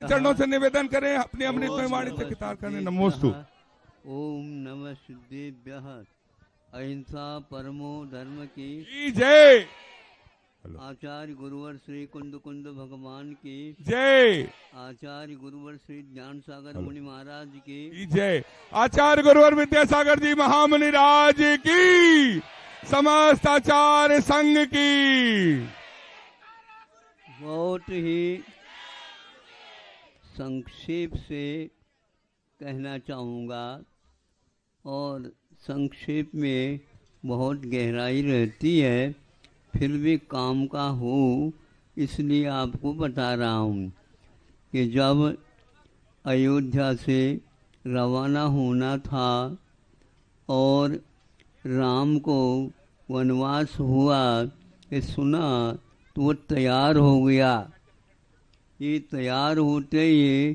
चरणों से निवेदन करें, अपनी अमृतमय वाणी से कितार करें। नमोस्तु। ओम नमः सिद्धेभ्यः। अहिंसा परमो धर्म की जय। आचार्य गुरुवर श्री कुंद कुंद भगवान की जय। आचार्य गुरुवर श्री ज्ञान सागर मुनि महाराज की जय। आचार्य गुरुवर विद्यासागर जी महामुनि राज की, समस्त आचार्य संघ की। बहुत ही संक्षेप से कहना चाहूँगा और संक्षेप में बहुत गहराई रहती है, फिर भी काम का हो इसलिए आपको बता रहा हूँ कि जब अयोध्या से रवाना होना था और राम को वनवास हुआ, ये सुना तो वो तैयार हो गया। ये तैयार होते ही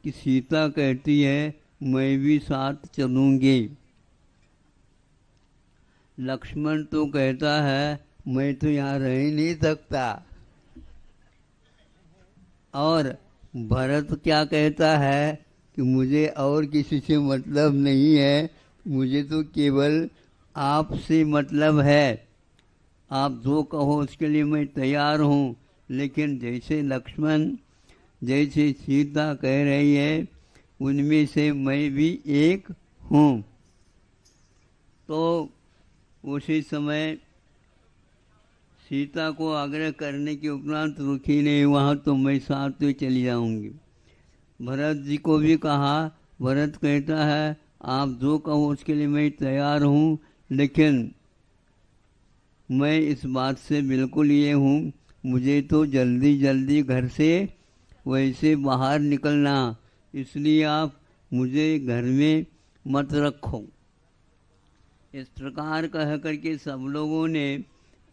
कि सीता कहती है मैं भी साथ चलूँगी। लक्ष्मण तो कहता है मैं तो यहाँ रह ही नहीं सकता। और भरत क्या कहता है कि मुझे और किसी से मतलब नहीं है, मुझे तो केवल आपसे मतलब है। आप जो कहो उसके लिए मैं तैयार हूँ। लेकिन जैसे लक्ष्मण, जैसे सीता कह रही है, उनमें से मैं भी एक हूँ। तो उसी समय सीता को आग्रह करने के उपरांत रुकी नहीं, वहाँ तो मैं साथ तो चली जाऊंगी। भरत जी को भी कहा, भरत कहता है आप जो कहो उसके लिए मैं तैयार हूँ, लेकिन मैं इस बात से बिल्कुल ये हूँ, मुझे तो जल्दी जल्दी घर से वैसे बाहर निकलना, इसलिए आप मुझे घर में मत रखो। इस प्रकार कह करके सब लोगों ने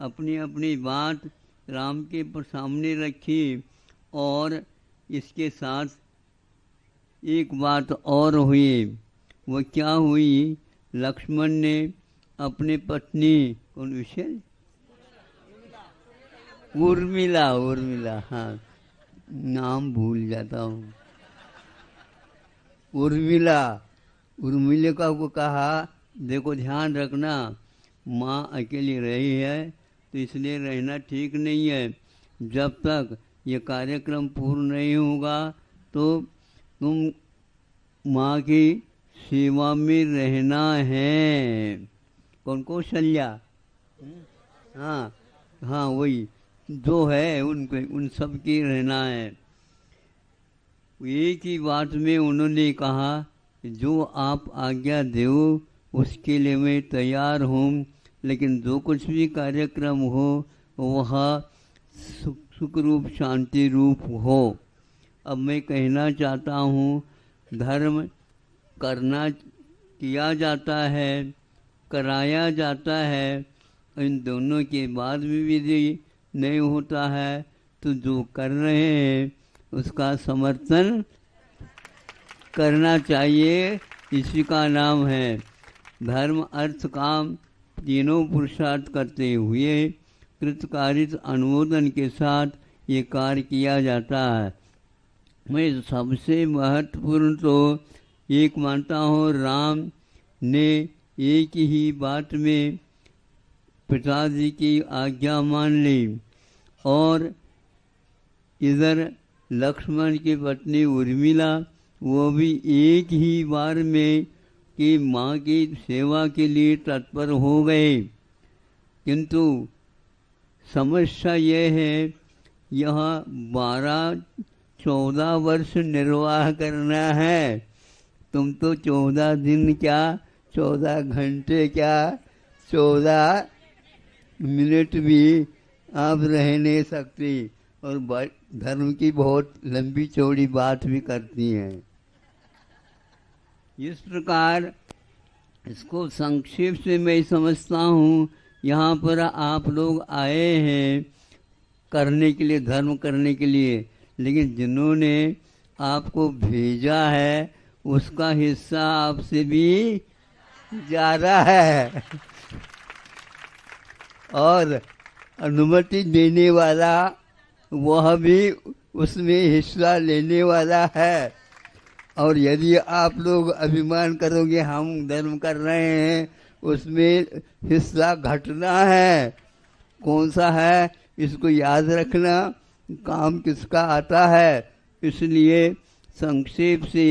अपनी अपनी बात राम के सामने रखी। और इसके साथ एक बात और हुई। वो क्या हुई? लक्ष्मण ने अपनी पत्नी, कौन विषय, उर्मिला, उर्मिला, हाँ नाम भूल जाता हूँ, उर्मिला, उर्मिला को कहा देखो ध्यान रखना, माँ अकेली रही है तो इसलिए रहना ठीक नहीं है। जब तक ये कार्यक्रम पूर्ण नहीं होगा तो तुम माँ की सेवा में रहना है। कौन? कौशल्या, हाँ हाँ वही जो है, उन सब की रहना है। एक ही बात में उन्होंने कहा जो आप आज्ञा दो उसके लिए मैं तैयार हूँ, लेकिन जो कुछ भी कार्यक्रम हो वह सुख रूप शांति रूप हो। अब मैं कहना चाहता हूँ, धर्म करना किया जाता है, कराया जाता है, इन दोनों के बाद भी विधि नहीं होता है तो जो कर रहे हैं उसका समर्थन करना चाहिए। इसी का नाम है धर्म अर्थ काम तीनों पुरुषार्थ करते हुए कृतकारित अनुमोदन के साथ ये कार्य किया जाता है। मैं सबसे महत्वपूर्ण तो एक मानता हूँ, राम ने एक ही बात में पिताजी की आज्ञा मान ली और इधर लक्ष्मण की पत्नी उर्मिला वो भी एक ही बार में कि माँ की सेवा के लिए तत्पर हो गए। किंतु समस्या यह है, यह 12-14 वर्ष निर्वाह करना है। तुम तो 14 दिन क्या, 14 घंटे क्या, 14 मिनट भी आप रह नहीं सकती और धर्म की बहुत लंबी चौड़ी बात भी करती हैं। इस प्रकार इसको संक्षेप से मैं समझता हूँ। यहाँ पर आप लोग आए हैं करने के लिए, धर्म करने के लिए, लेकिन जिन्होंने आपको भेजा है उसका हिस्सा आपसे भी ज़्यादा है और अनुमति देने वाला वह भी उसमें हिस्सा लेने वाला है। और यदि आप लोग अभिमान करोगे हम धर्म कर रहे हैं, उसमें हिस्सा घटना है। कौन सा है, इसको याद रखना। काम किसका आता है, इसलिए संक्षेप से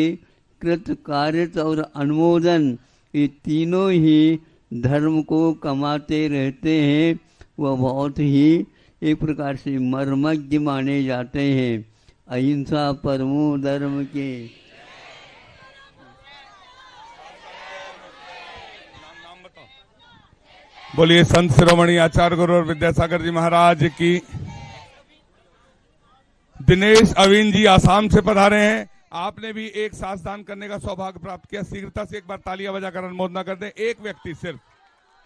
कृत, कार्यत और अनुमोदन, ये तीनों ही धर्म को कमाते रहते हैं। वह बहुत ही एक प्रकार से मर्मज्ञ माने जाते हैं। अहिंसा परमो धर्म के। बोलिए संत शिरोमणि आचार्य गुरु और विद्यासागर जी महाराज की। दिनेश अविन जी आसाम से पधारे हैं। आपने भी एक साथ दान करने का सौभाग्य प्राप्त किया। शीघ्रता से एक बार तालियां बजाकर अनुमोदना कर दें। एक व्यक्ति सिर्फ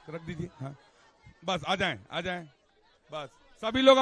रख दीजिए। हाँ बस आ जाएं बस सभी लोग